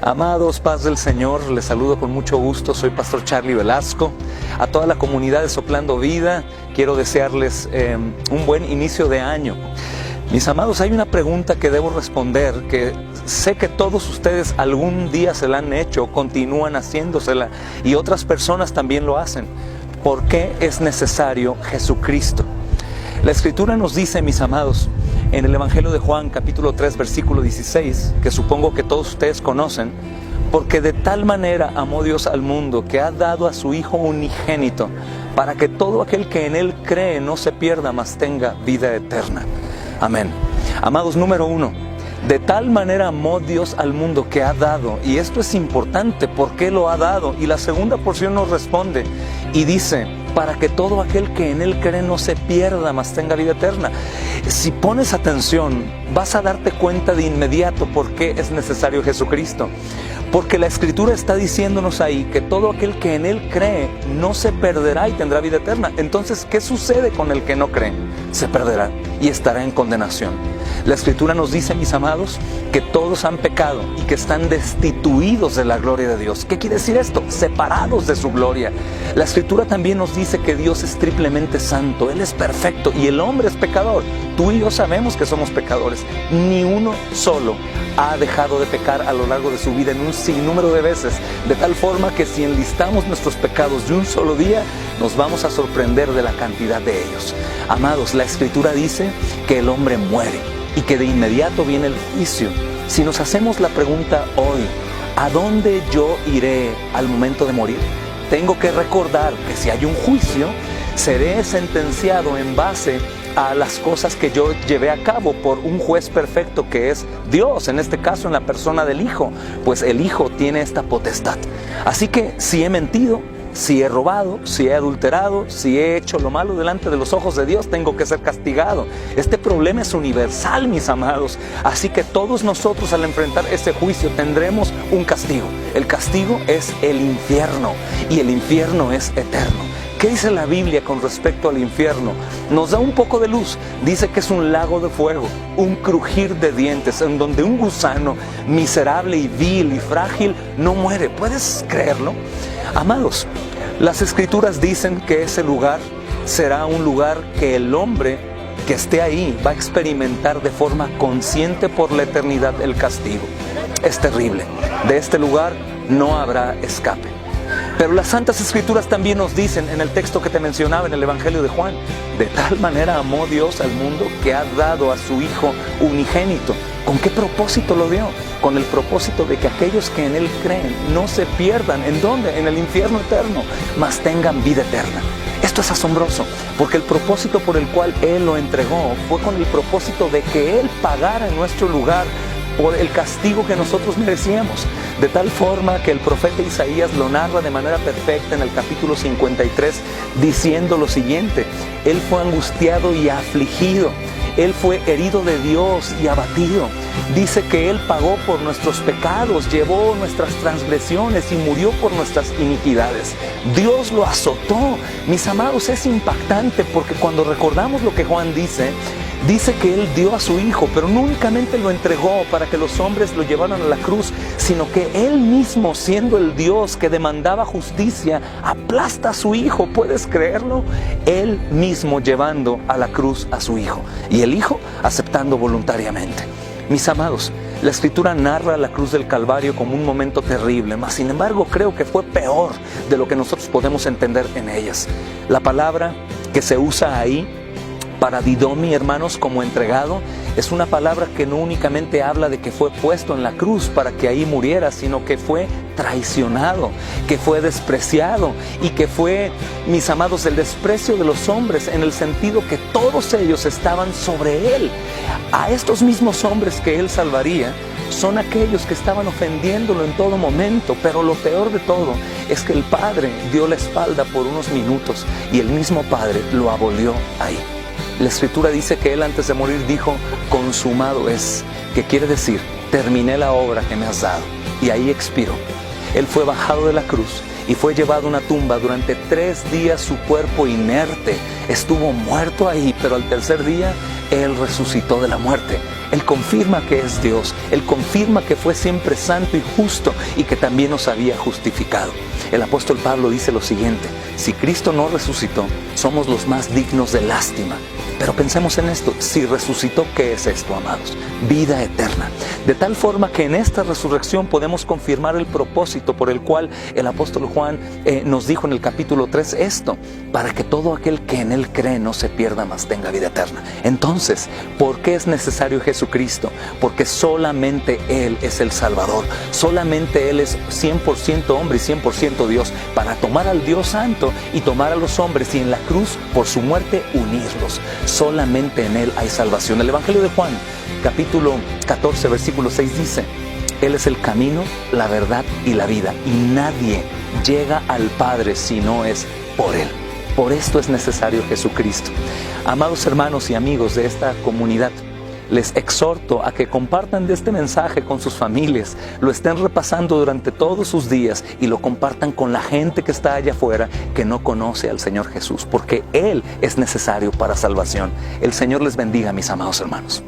Amados, paz del Señor, les saludo con mucho gusto, soy Pastor Charlie Velasco. A toda la comunidad de Soplando Vida, quiero desearles un buen inicio de año. Mis amados, hay una pregunta que debo responder, que sé que todos ustedes algún día se la han hecho, continúan haciéndosela, y otras personas también lo hacen. ¿Por qué es necesario Jesucristo? La Escritura nos dice, mis amados, en el Evangelio de Juan, capítulo 3, versículo 16, que supongo que todos ustedes conocen: porque de tal manera amó Dios al mundo, que ha dado a su Hijo unigénito, para que todo aquel que en Él cree no se pierda, mas tenga vida eterna. Amén. Amados, número 1, de tal manera amó Dios al mundo que ha dado, y esto es importante, ¿por qué lo ha dado? Y la segunda porción nos responde y dice: para que todo aquel que en Él cree no se pierda, mas tenga vida eterna. Si pones atención, vas a darte cuenta de inmediato por qué es necesario Jesucristo. Porque la Escritura está diciéndonos ahí que todo aquel que en Él cree no se perderá y tendrá vida eterna. Entonces, ¿qué sucede con el que no cree? Se perderá y estará en condenación. La Escritura nos dice, mis amados, que todos han pecado y que están destituidos de la gloria de Dios. ¿Qué quiere decir esto? Separados de su gloria. La Escritura también nos dice que Dios es triplemente santo, Él es perfecto y el hombre es pecador. Tú y yo sabemos que somos pecadores. Ni uno solo ha dejado de pecar a lo largo de su vida en un sinnúmero de veces, de tal forma que si enlistamos nuestros pecados de un solo día, nos vamos a sorprender de la cantidad de ellos. Amados, la Escritura dice que el hombre muere y que de inmediato viene el juicio. Si nos hacemos la pregunta hoy, ¿a dónde yo iré al momento de morir? Tengo que recordar que si hay un juicio, seré sentenciado en base a las cosas que yo llevé a cabo por un juez perfecto que es Dios, en este caso en la persona del Hijo, pues el Hijo tiene esta potestad. Así que si he mentido, si he robado, si he adulterado, si he hecho lo malo delante de los ojos de Dios, tengo que ser castigado. Este problema es universal, mis amados. Así que todos nosotros al enfrentar ese juicio tendremos un castigo. El castigo es el infierno y el infierno es eterno. ¿Qué dice la Biblia con respecto al infierno? Nos da un poco de luz. Dice que es un lago de fuego, un crujir de dientes, en donde un gusano miserable y vil y frágil no muere. ¿Puedes creerlo? Amados, las Escrituras dicen que ese lugar será un lugar que el hombre que esté ahí va a experimentar de forma consciente por la eternidad el castigo. Es terrible. De este lugar no habrá escape. Pero las Santas Escrituras también nos dicen, en el texto que te mencionaba en el Evangelio de Juan, de tal manera amó Dios al mundo que ha dado a su Hijo unigénito. ¿Con qué propósito lo dio? Con el propósito de que aquellos que en Él creen no se pierdan. ¿En dónde? En el infierno eterno, mas tengan vida eterna. Esto es asombroso, porque el propósito por el cual Él lo entregó fue con el propósito de que Él pagara en nuestro lugar por el castigo que nosotros merecíamos, de tal forma que el profeta Isaías lo narra de manera perfecta en el capítulo 53, diciendo lo siguiente: Él fue angustiado y afligido, Él fue herido de Dios y abatido. Dice que Él pagó por nuestros pecados, llevó nuestras transgresiones y murió por nuestras iniquidades. Dios lo azotó. Mis amados, es impactante porque cuando recordamos lo que Juan dice que Él dio a su Hijo, pero no únicamente lo entregó para que los hombres lo llevaran a la cruz, sino que Él mismo, siendo el Dios que demandaba justicia, aplasta a su Hijo. ¿Puedes creerlo? Él mismo llevando a la cruz a su Hijo y el Hijo aceptando voluntariamente. Mis amados, la Escritura narra la cruz del Calvario como un momento terrible, mas sin embargo creo que fue peor de lo que nosotros podemos entender en ellas. La palabra que se usa ahí para didomi, hermanos, como entregado, es una palabra que no únicamente habla de que fue puesto en la cruz para que ahí muriera, sino que fue traicionado, que fue despreciado y que fue, mis amados, el desprecio de los hombres, en el sentido que todos ellos estaban sobre Él. A estos mismos hombres que Él salvaría son aquellos que estaban ofendiéndolo en todo momento, pero lo peor de todo es que el Padre dio la espalda por unos minutos y el mismo Padre lo abolió ahí. La Escritura dice que Él antes de morir dijo: consumado es, que quiere decir, terminé la obra que me has dado. Y ahí expiró. Él fue bajado de la cruz y fue llevado a una tumba. Durante 3 días su cuerpo inerte estuvo muerto ahí, pero al tercer día Él resucitó de la muerte. Él confirma que es Dios. Él confirma que fue siempre santo y justo y que también nos había justificado. El apóstol Pablo dice lo siguiente: si Cristo no resucitó, somos los más dignos de lástima. Pero pensemos en esto: si resucitó, ¿qué es esto, amados? Vida eterna. De tal forma que en esta resurrección podemos confirmar el propósito por el cual el apóstol Juan nos dijo en el capítulo 3 esto: para que todo aquel que en Él cree no se pierda, mas tenga vida eterna. Entonces, ¿por qué es necesario Jesucristo? Porque solamente Él es el Salvador. Solamente Él es 100% hombre y 100% Dios, para tomar al Dios Santo y tomar a los hombres y en la cruz, por su muerte, unirlos. Solamente en Él hay salvación. El Evangelio de Juan, capítulo 14, versículo 6 dice: Él es el camino, la verdad y la vida, y nadie llega al Padre si no es por Él. Por esto es necesario Jesucristo. Amados hermanos y amigos de esta comunidad, les exhorto a que compartan de este mensaje con sus familias, lo estén repasando durante todos sus días y lo compartan con la gente que está allá afuera que no conoce al Señor Jesús, porque Él es necesario para salvación. El Señor les bendiga, mis amados hermanos.